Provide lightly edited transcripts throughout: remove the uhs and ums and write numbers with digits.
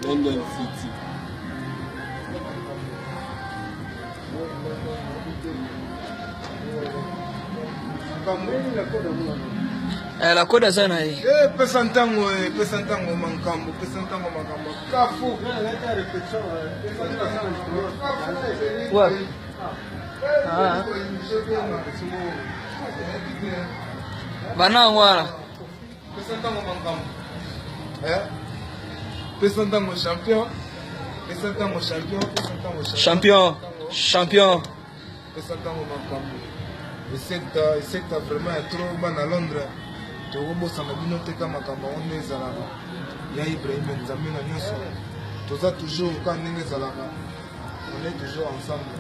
London City. La coda sana hii. Pesantango mankambo, pesantango makambo. Kafu. Wapi? Ah. Banangu wala. Pesantango mankambo. Pesantango champion. Pesantango champion, pesantango Champion. Champion. Pesantango mankambo. Et c'est vraiment trop bon à Londres. tokobosana bino te ka makambo ondo ezalaka ya Ibrahim Nzambe na nyonso toza toujours ka ndenge ezalaka on est toujours ensemble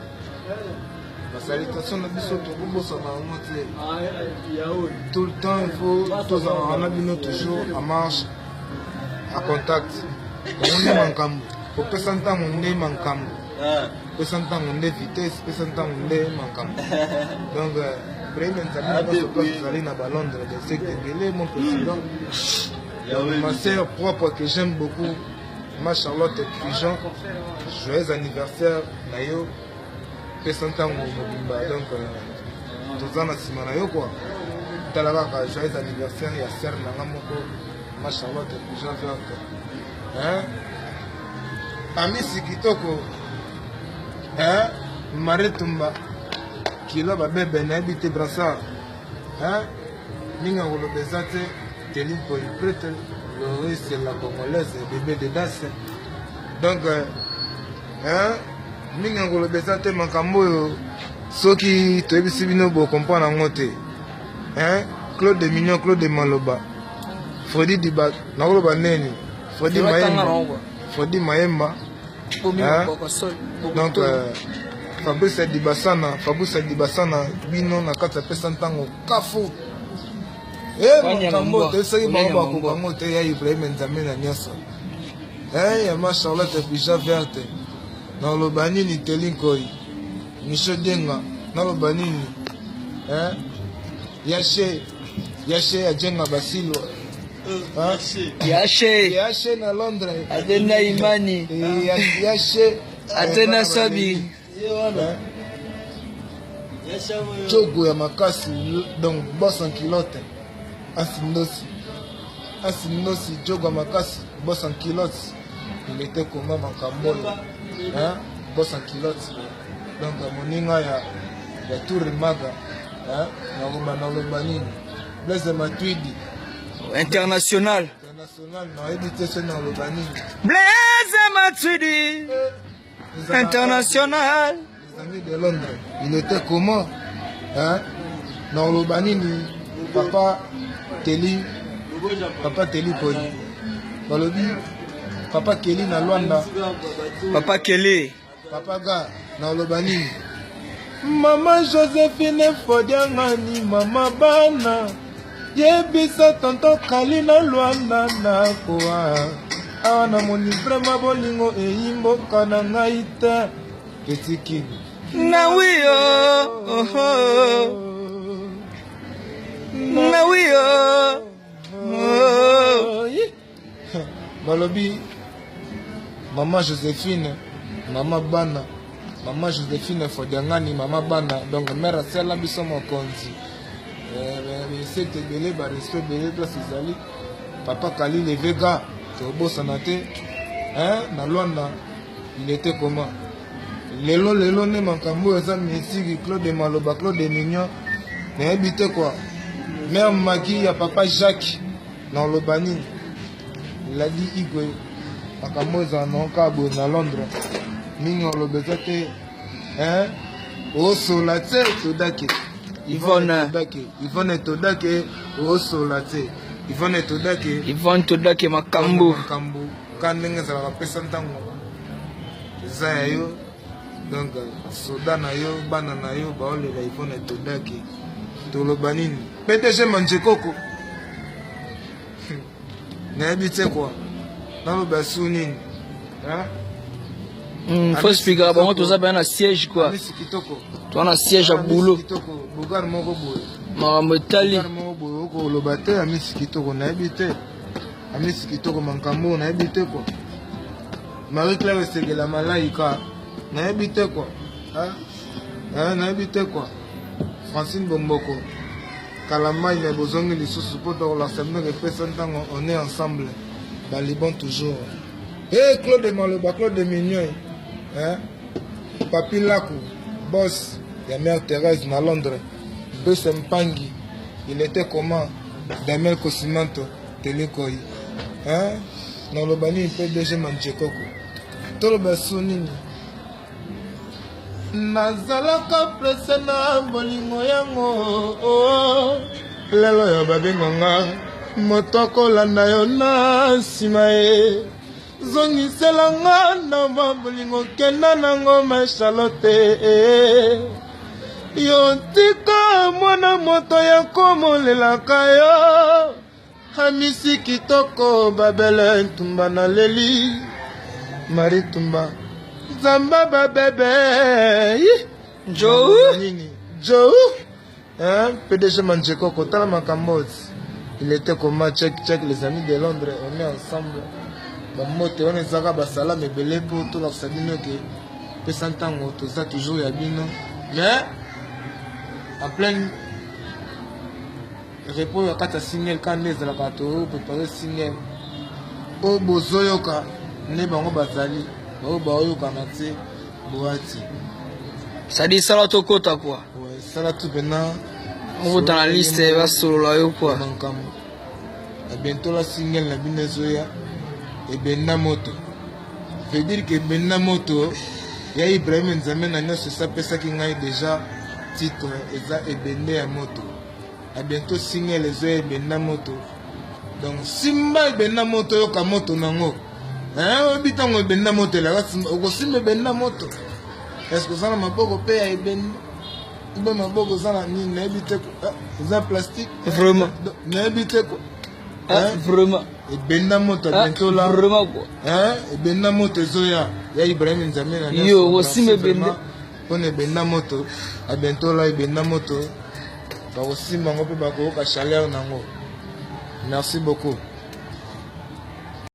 basalutation na biso tokobosana yango te tout le temps il faut tozala na bino toujours en marche à contact onde mankambo kopesa ntango nde mankambo pesa ntango nde vitesse pesa ntango nde mankambo donc Ibrahim Nzambe vous allez à Londres, de secteur mon président. Ma sœur propre que j'aime beaucoup, ma Charlotte Pigeon. Joyeux anniversaire, Nayo. Pessantan Mobimba. Donc, tout ça, c'est Manayo quoi. Talaka, joyeux anniversaire, il y a sœur Nangamoko, ma Charlotte Pigeon. Hein? Ami Sikitoko. Hein? Maretumba. Kilo babebe na habité brassard hein ninga ngolo bezate telimpo prêtre le c'est la congolaise bébé de danse donc hein ninga ngolo bezate makambo yo soki toyebisi bino bo comprendre ngote hein Claude Mignon Claude Maloba Fodi Diba na ngolo neni Fodi Mayemba hein donc Fabrice Dibasana bino na kata pesa ntango kafu makambo tesaki bango bakokango te ya Ibrahim Nzambe na nyonso ya ma Charlotte Pigeon verte naloba nini telinkoi Micho Denga naloba nini Yache ajenga Basilo Yache na Londres Adena Imani Yache Atena Sabi Jogo ya makasi donc boss en kilote Asindosi Jogo ya makasi boss en kilote il était comment makambo hein boss en kilote donc moninga ya Tour Maga hein na Lobanini Blaise Matuidi international na éviter ce na Lobanini Blaise Matuidi international. Les amis de Londres, il était comment hein? Dans le Banini, Papa Teli Poli. Dans le but, Papa Kelly na Luanda. Papa Kelly. Papa Ga, dans le Banini. Maman Joséphine Fodiangani, Maman Bana. Yebisa tonton Kalina Luanda na koa. Ana moni vraiment bolingo e yimbo kana ngaita petit kid na wiyo na wiyo balobi Maman Joséphine Maman Bana Maman Joséphine Fodiangani Maman Bana donc mère sela biso mokonzi c'est belé ba respect belé place ezali Papa Kali le Vega Bosanate, hein, na Luanda, il était comment? Lelo ne mankambo eza mesiki Claude Maloba Claude Mignon, na habité quoi? Mère Maki ya Papa Jacques, na Lobanini. Il a dit Igwe, mankambo eza na Kabo na Londres. Mingo lobezate, hein? O solate todake. Yvonne Todake, o solate. Yvonne Todake makambo kandenga za pesa ntango za yo donc soda na yo bana na yo baole la Yvonne Todake toloba nini PDG Manjekoko na habite quoi naloba su nini hein faut expliquer bon tout ça ben un siège quoi toi un siège à boulot Bogar moko boy Maramotali ko lobate amisi kitoko na habite amisi kitoko mankambo na habite quoi Marie-Claire Segela Malaika. Nahabité quoi? Nahabité quoi? Francine Bomboko. Kalama, il a besoin de sous pour la semaine et on est ensemble. Dans les bons toujours. Et Claude de Maloba, Claude de Mignon. Papi Lakou, boss, il y a Mère Thérèse à Londres. Bessem Pangi, il était comment? Damel Cosimanto, Telekoi. Dans le bani, il peut déjà manger coco. Tout le bassonini. Nazalaka presena bolingo yango lelo ya babenganga motoko landa yo na nsima ye zongiselanga na bolingo kenda nango mashalote yo tika mwana moto ya komolelaka yo hamisi kitoko babele ntumba na leli Marie Tumba Zamba bébé Joe Joe PDG Mancheko Kotala Makambos. Il était comment check les amis de Londres, on est ensemble. Bamote on est zaka basala mais belé pour tout leur sabino que peut s'entendre tout ça toujours yabino. Mais en plein repos ya kata signal quand les la kato préparer signal. O bozoyoka ne bango bazali. Ça dit ça là tout côté quoi. Ouais, ça là tout maintenant. On va dans la liste et va solo là quoi. Et bientôt la single la Binezoya et Benna Moto. Veut dire que Benna Moto, il y a Ibrahim Nzamena Nyo c'est ça peut ça qui a déjà titre et Benna Moto. Et bientôt single les oeufs et Benna Moto. Donc Simba et Benna Moto yo kamoto nango. Bitango benna moto la okosime benna moto. Est-ce que ça na maboko pe ya ben iba maboko ça na ni na ebite ko za plastique vraiment na ebite ko vraiment e benna moto bientôt là vraiment quoi e benna moto zoya ya Ibrahim Nzamena yo okosime benna on e benna moto a bientôt là e benna moto ba osima ngo pe ba ko ka chaleur nango. Merci beaucoup.